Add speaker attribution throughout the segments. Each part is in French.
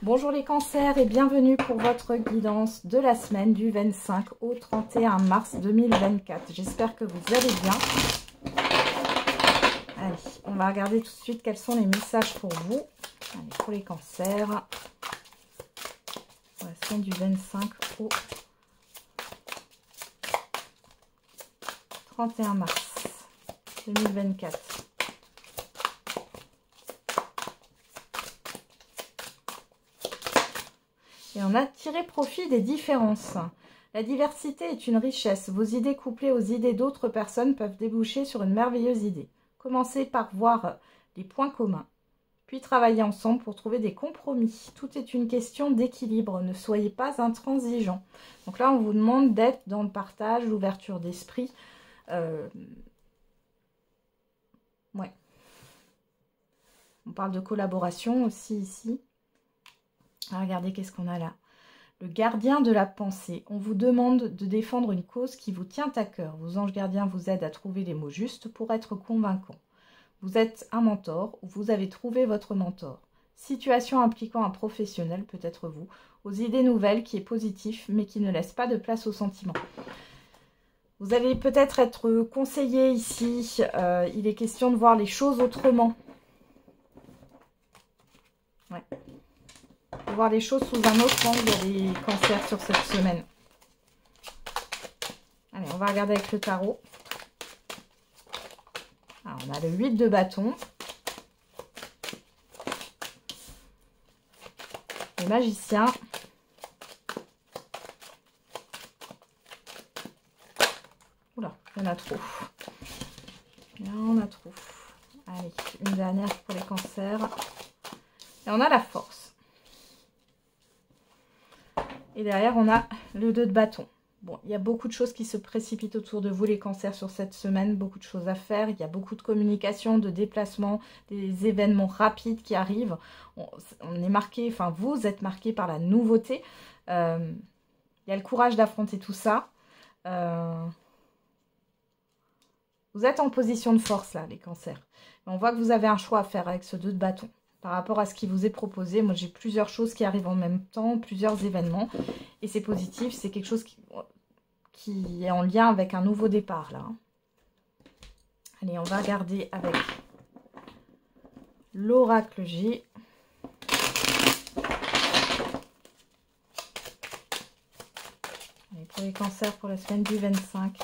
Speaker 1: Bonjour les cancers et bienvenue pour votre guidance de la semaine du 25 au 31 mars 2024. J'espère que vous allez bien. Allez, on va regarder tout de suite quels sont les messages pour vous. Allez, pour les cancers. Pour la semaine du 25 au 31 mars 2024. Et on a tiré profit des différences. La diversité est une richesse. Vos idées couplées aux idées d'autres personnes peuvent déboucher sur une merveilleuse idée. Commencez par voir les points communs, puis travaillez ensemble pour trouver des compromis. Tout est une question d'équilibre. Ne soyez pas intransigeants. Donc là, on vous demande d'être dans le partage, l'ouverture d'esprit. Ouais. On parle de collaboration aussi ici. Regardez qu'est-ce qu'on a là. Le gardien de la pensée. On vous demande de défendre une cause qui vous tient à cœur. Vos anges gardiens vous aident à trouver les mots justes pour être convaincants. Vous êtes un mentor ou vous avez trouvé votre mentor. Situation impliquant un professionnel, peut-être vous, aux idées nouvelles qui est positif mais qui ne laisse pas de place aux sentiments. Vous allez peut-être être conseillé ici. Il est question de voir les choses autrement. Ouais. Voir les choses sous un autre angle, les cancers sur cette semaine. Allez, on va regarder avec le tarot. Alors, on a le 8 de bâton. Le magicien. Oula, il y en a trop. Il y en a trop. Allez, une dernière pour les cancers. Et on a la force. Et derrière, on a le 2 de bâton. Bon, il y a beaucoup de choses qui se précipitent autour de vous, les cancers, sur cette semaine. Beaucoup de choses à faire. Il y a beaucoup de communication, de déplacements, des événements rapides qui arrivent. On est marqué, enfin, vous êtes marqué par la nouveauté. Il y a le courage d'affronter tout ça. Vous êtes en position de force, là, les cancers. On voit que vous avez un choix à faire avec ce 2 de bâton. Par rapport à ce qui vous est proposé, moi j'ai plusieurs choses qui arrivent en même temps, plusieurs événements. Et c'est positif, c'est quelque chose qui est en lien avec un nouveau départ là. Allez, on va regarder avec l'oracle G. Allez, pour les cancers pour la semaine du 25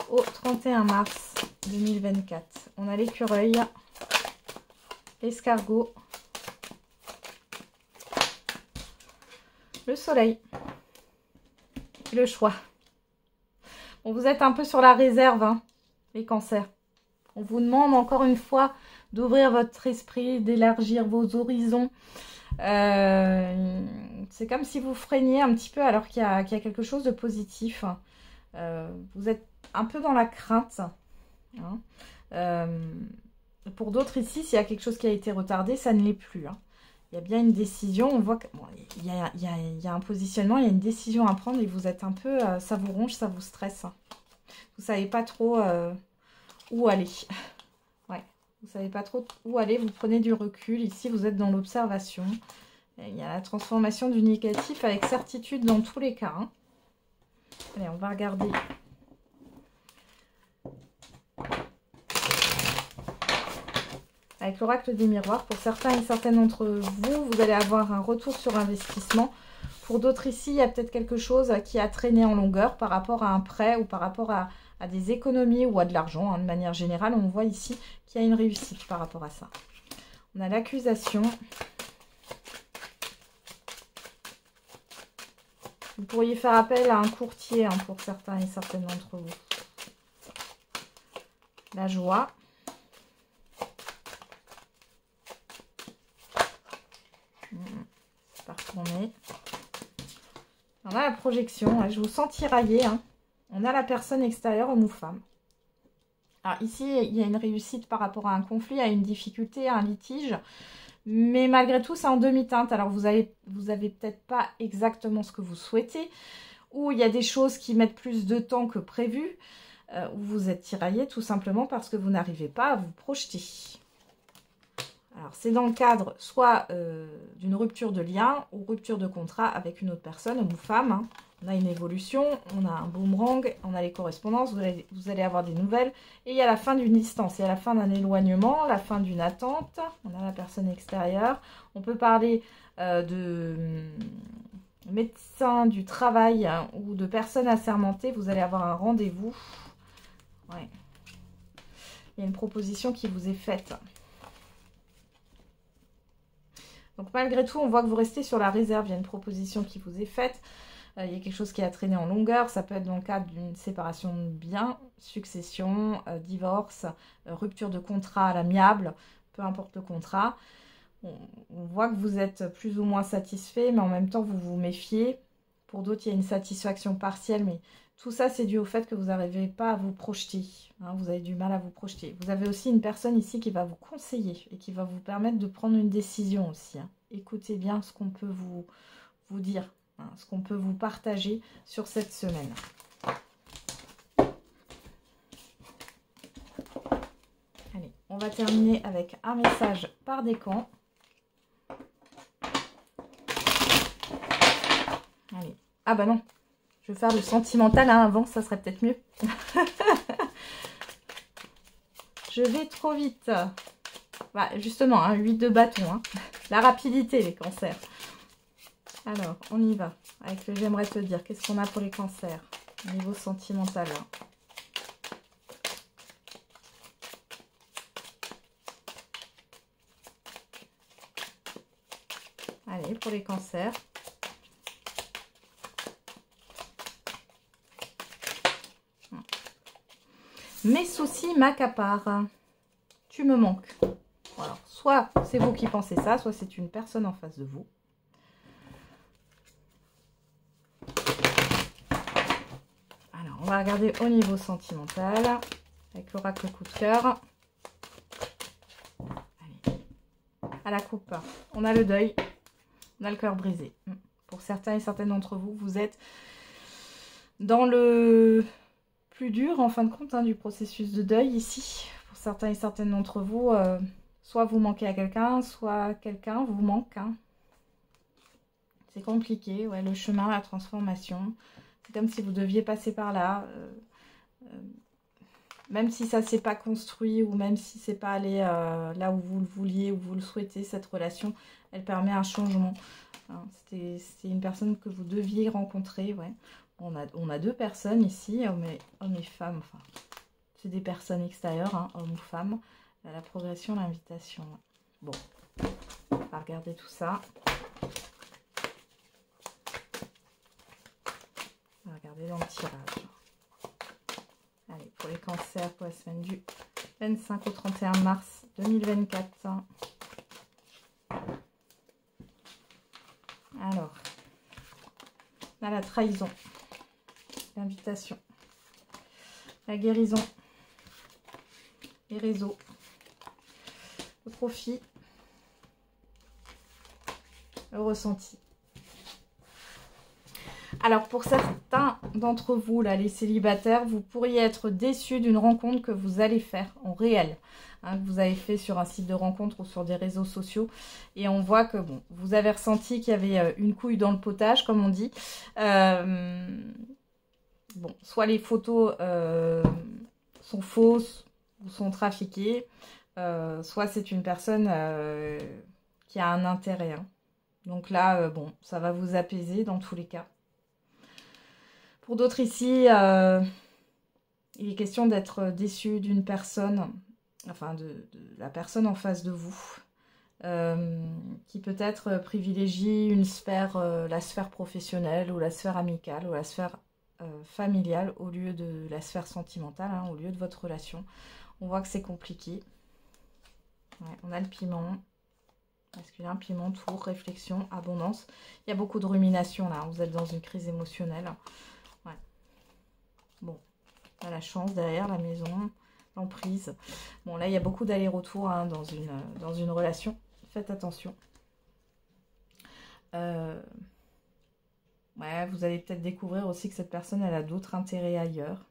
Speaker 1: au 31 mars 2024. On a l'écureuil. L'escargot, le soleil et le choix. Bon, vous êtes un peu sur la réserve, hein, les cancers. On vous demande encore une fois d'ouvrir votre esprit, d'élargir vos horizons. C'est comme si vous freiniez un petit peu alors qu'il y a quelque chose de positif. Vous êtes un peu dans la crainte. Hein. Pour d'autres ici, s'il y a quelque chose qui a été retardé, ça ne l'est plus. Hein. Il y a bien une décision. On voit qu'il y a un positionnement, il y a une décision à prendre et vous êtes un peu... ça vous ronge, ça vous stresse. Hein. Vous ne savez pas trop où aller. Ouais, vous ne savez pas trop où aller. Vous prenez du recul. Ici, vous êtes dans l'observation. Il y a la transformation du négatif avec certitude dans tous les cas. Hein. Allez, on va regarder... Avec l'oracle des miroirs, pour certains et certaines d'entre vous, vous allez avoir un retour sur investissement. Pour d'autres ici, il y a peut-être quelque chose qui a traîné en longueur par rapport à un prêt ou par rapport à des économies ou à de l'argent. Hein. De manière générale, on voit ici qu'il y a une réussite par rapport à ça. On a l'accusation. Vous pourriez faire appel à un courtier hein, pour certains et certaines d'entre vous. La joie. Pas retourner. On a la projection. Je vous sens tiraillé. Hein. On a la personne extérieure, homme ou femme. Alors ici, il y a une réussite par rapport à un conflit, à une difficulté, à un litige. Mais malgré tout, c'est en demi-teinte. Alors vous avez peut-être pas exactement ce que vous souhaitez. Ou il y a des choses qui mettent plus de temps que prévu. Où vous êtes tiraillé tout simplement parce que vous n'arrivez pas à vous projeter. Alors, c'est dans le cadre soit d'une rupture de lien ou rupture de contrat avec une autre personne, homme ou femme. Hein. On a une évolution, on a un boomerang, on a les correspondances, vous allez avoir des nouvelles. Et il y a la fin d'une distance, il y a la fin d'un éloignement, la fin d'une attente. On a la personne extérieure. On peut parler de médecin du travail hein, ou de personnes assermentées. Vous allez avoir un rendez-vous. Ouais. Il y a une proposition qui vous est faite. Donc malgré tout, on voit que vous restez sur la réserve. Il y a une proposition qui vous est faite. Il y a quelque chose qui a traîné en longueur. Ça peut être dans le cadre d'une séparation de biens, succession, divorce, rupture de contrat à l'amiable, peu importe le contrat. On voit que vous êtes plus ou moins satisfait, mais en même temps, vous vous méfiez. Pour d'autres, il y a une satisfaction partielle, mais tout ça, c'est dû au fait que vous n'arrivez pas à vous projeter. Hein, vous avez du mal à vous projeter. Vous avez aussi une personne ici qui va vous conseiller et qui va vous permettre de prendre une décision aussi. Hein. Écoutez bien ce qu'on peut vous dire, hein, ce qu'on peut vous partager sur cette semaine. Allez, on va terminer avec un message par décan. Allez. Ah bah non, je vais faire le sentimental hein, avant, ça serait peut-être mieux. Je vais trop vite. Bah, justement, hein, 8 de bâton. Hein. La rapidité, les cancers. Alors, on y va. Avec le j'aimerais te dire. Qu'est-ce qu'on a pour les cancers au niveau sentimental hein. Allez, pour les cancers. Mes soucis m'accaparent. Tu me manques. Alors, soit c'est vous qui pensez ça, soit c'est une personne en face de vous. Alors, on va regarder au niveau sentimental avec l'oracle coup de cœur. Allez. À la coupe, on a le deuil, on a le cœur brisé. Pour certains et certaines d'entre vous, vous êtes dans le plus dur en fin de compte hein, du processus de deuil ici. Pour certains et certaines d'entre vous, soit vous manquez à quelqu'un, soit quelqu'un vous manque. Hein. C'est compliqué, ouais, le chemin, la transformation. C'est comme si vous deviez passer par là. Même si ça ne s'est pas construit ou même si c'est pas allé là où vous le vouliez, où vous le souhaitez, cette relation, elle permet un changement. Hein, c'est une personne que vous deviez rencontrer, ouais. On a deux personnes ici, hommes et femmes. Enfin, c'est des personnes extérieures, hein, hommes ou femmes. La progression, l'invitation. Bon, on va regarder tout ça. On va regarder dans le tirage. Allez, pour les cancers, pour la semaine du 25 au 31 mars 2024. Alors, on a la trahison. L'invitation, la guérison, les réseaux, le profit, le ressenti. Alors pour certains d'entre vous, là, les célibataires, vous pourriez être déçus d'une rencontre que vous allez faire en réel, hein, que vous avez fait sur un site de rencontre ou sur des réseaux sociaux. Et on voit que bon, vous avez ressenti qu'il y avait une couille dans le potage, comme on dit. Bon, soit les photos sont fausses ou sont trafiquées, soit c'est une personne qui a un intérêt. Hein. Donc là, bon, ça va vous apaiser dans tous les cas. Pour d'autres ici, il est question d'être déçu d'une personne, enfin de la personne en face de vous, qui peut-être privilégie une sphère, la sphère professionnelle ou la sphère amicale ou la sphère familiale au lieu de la sphère sentimentale, hein, au lieu de votre relation. On voit que c'est compliqué. Ouais, on a le piment, masculin, piment, tour, réflexion, abondance. Il y a beaucoup de rumination là, vous êtes dans une crise émotionnelle. Ouais. Bon, on a la chance derrière, la maison, l'emprise. Bon là, il y a beaucoup d'allers-retours hein, dans une relation. Faites attention. Ouais, vous allez peut-être découvrir aussi que cette personne, elle a d'autres intérêts ailleurs.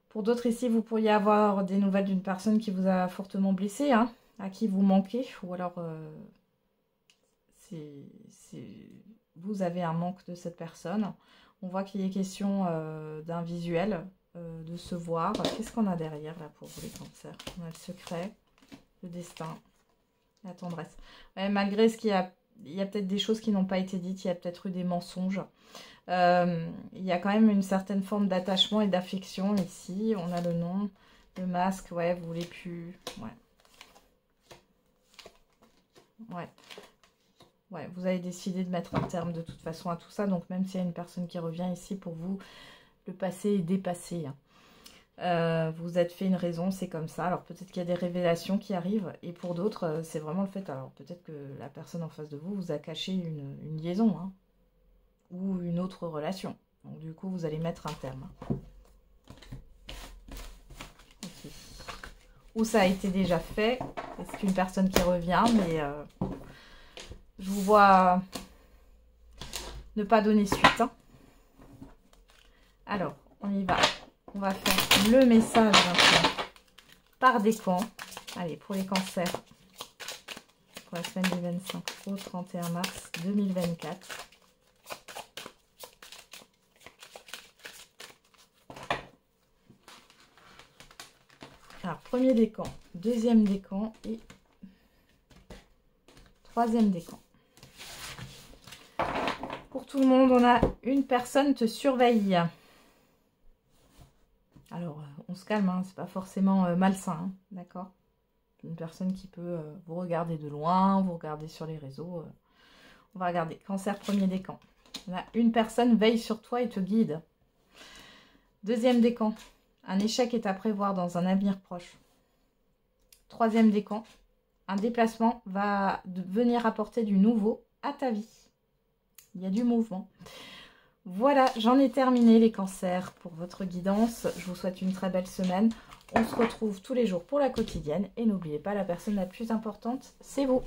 Speaker 1: Pour d'autres ici, vous pourriez avoir des nouvelles d'une personne qui vous a fortement blessé. Hein. à qui vous manquez, ou alors vous avez un manque de cette personne. On voit qu'il est question d'un visuel, de se voir. Qu'est-ce qu'on a derrière là pour vous les cancers? On a le secret, le destin, la tendresse. Ouais, malgré ce qu'il y a, il y a peut-être des choses qui n'ont pas été dites, il y a peut-être eu des mensonges. Il y a quand même une certaine forme d'attachement et d'affection ici. On a le nom, le masque, ouais, vous voulez plus... Ouais. Ouais, vous avez décidé de mettre un terme de toute façon à tout ça. Donc même s'il y a une personne qui revient ici, pour vous, le passé est dépassé. Vous êtes fait une raison, c'est comme ça. Alors peut-être qu'il y a des révélations qui arrivent. Et pour d'autres, c'est vraiment le fait. Alors peut-être que la personne en face de vous vous a caché une liaison. Hein, ou une autre relation. Donc du coup, vous allez mettre un terme. Okay. Ou ça a été déjà fait. C'est une personne qui revient, mais... je vous vois ne pas donner suite. Hein. Alors, on y va. On va faire le message maintenant par décan. Allez, pour les cancers. Pour la semaine du 25 au 31 mars 2024. Alors, premier décan, deuxième décan et troisième décan. Pour tout le monde, on a une personne te surveille. Alors, on se calme, hein, c'est pas forcément malsain, hein, d'accord? Une personne qui peut vous regarder de loin, vous regarder sur les réseaux. On va regarder. Cancer, premier décan. On a une personne veille sur toi et te guide. Deuxième décan. Un échec est à prévoir dans un avenir proche. Troisième décan. Un déplacement va venir apporter du nouveau à ta vie. Il y a du mouvement. Voilà, j'en ai terminé les cancers pour votre guidance. Je vous souhaite une très belle semaine. On se retrouve tous les jours pour la quotidienne. Et n'oubliez pas, la personne la plus importante, c'est vous.